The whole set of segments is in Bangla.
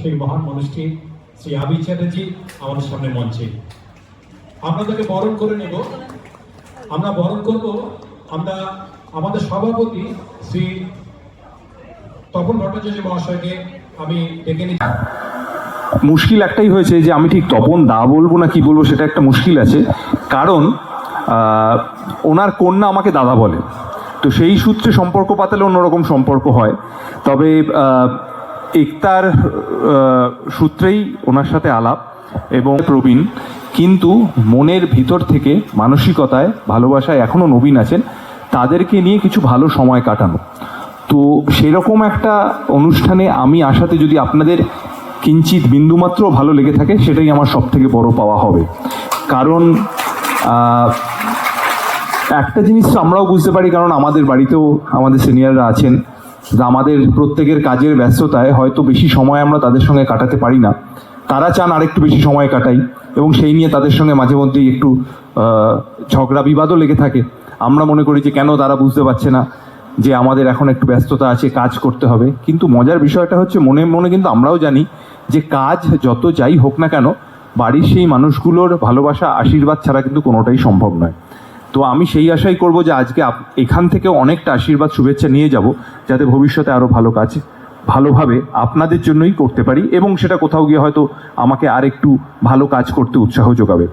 সেই মহান মানুষটি শ্রী আবি চ্যাটার্জি আমাদের সামনে মঞ্চে। আমরা তাকে বরণ করে নেব। আমরা বরণ করব আমরা আমাদের সভাপতি শ্রী তপন ভট্টাচার্য মহাশয়কে আমি ডেকে নিচ্ছি। মুশকিল একটাই হয়েছে যে আমি ঠিক তপন দা বলবো না কি বলবো সেটা একটা মুশকিল আছে, কারণ ওনার কন্যা আমাকে দাদা বলে, তো সেই সূত্রে সম্পর্ক পাতালে অন্যরকম সম্পর্ক হয়। তবে একতার সূত্রেই ওনার সাথে আলাপ এবং প্রবীণ, কিন্তু মনের ভিতর থেকে মানসিকতায় ভালোবাসায় এখনও নবীন আছেন, তাদেরকে নিয়ে কিছু ভালো সময় কাটানো। তো সেরকম একটা অনুষ্ঠানে আমি আসাতে যদি আপনাদের কিঞ্চিত বিন্দুমাত্র ভালো লেগে থাকে, সেটাই আমার সব থেকে বড় পাওয়া হবে। কারণ একটা জিনিস আমরাও বুঝতে পারি, কারণ আমাদের বাড়িতেও আমাদের সিনিয়ররা আছেন, আমাদের প্রত্যেকের কাজের ব্যস্ততায় হয়তো বেশি সময় আমরা তাদের সঙ্গে কাটাতে পারি না। তারা চান আরেকটু বেশি সময় কাটাই, এবং সেই নিয়ে তাদের সঙ্গে মাঝে মধ্যেই একটু ঝগড়া বিবাদও লেগে থাকে। আমরা মনে করি যে কেন তারা বুঝতে পারছে না যে আমাদের এখন একটু ব্যস্ততা আছে, কাজ করতে হবে। কিন্তু মজার বিষয়টা হচ্ছে মনে মনে কিন্তু আমরাও জানি যে কাজ যত যাই হোক না কেন, বাড়ির সেই মানুষগুলোর ভালোবাসা আশীর্বাদ ছাড়া কিন্তু কোনোটাই সম্ভব নয়। তো আমি সেই আশাই করব যে আজকে এখান থেকেও অনেকটা আশীর্বাদ শুভেচ্ছা নিয়ে যাব, যাতে ভবিষ্যতে আরও ভালো কাজ ভালোভাবে আপনাদের জন্যই করতে পারি, এবং সেটা কোথাও গিয়ে হয়তো আমাকে আর একটু ভালো কাজ করতে উৎসাহ যোগাবে।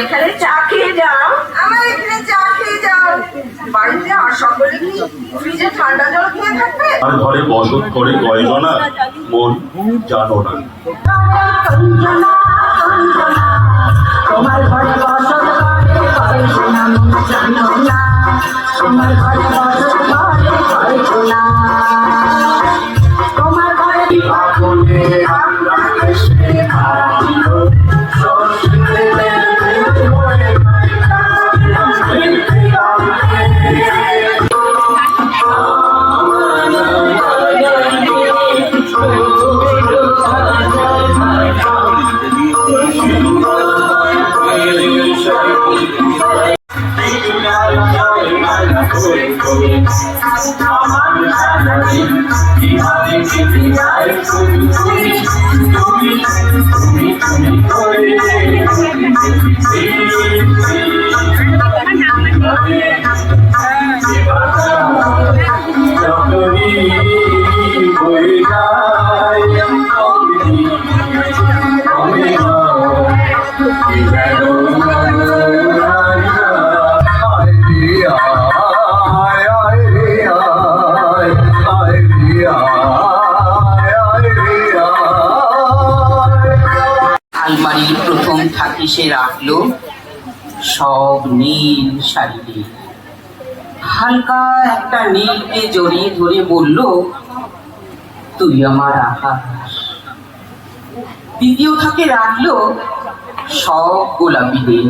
এখানে চা খেয়ে যাও, আমার এখানে চা খেয়ে যাও। বাড়িতে আর সকলে কি ফ্রিজে ঠান্ডা জল খেয়ে থাকবে? আর ঘরে বসত করে কয়জনা মন জানো না। তোমার ঘরে বসত করে কয়জনা মন জানো না, তোমার ঘরে বসত করে কয়জনা, তোমার ঘরে বিপদে আমরা এসে থাকিব। আলমারির প্রথম থাকি সে রাখলো সব নীল শাড়ি, হালকা একটা নীলকে জড়িয়ে ধরে বলল, তুই আমার আকাশ। দ্বিতীয় থাকে রাখলো সব গোলাপি নীল।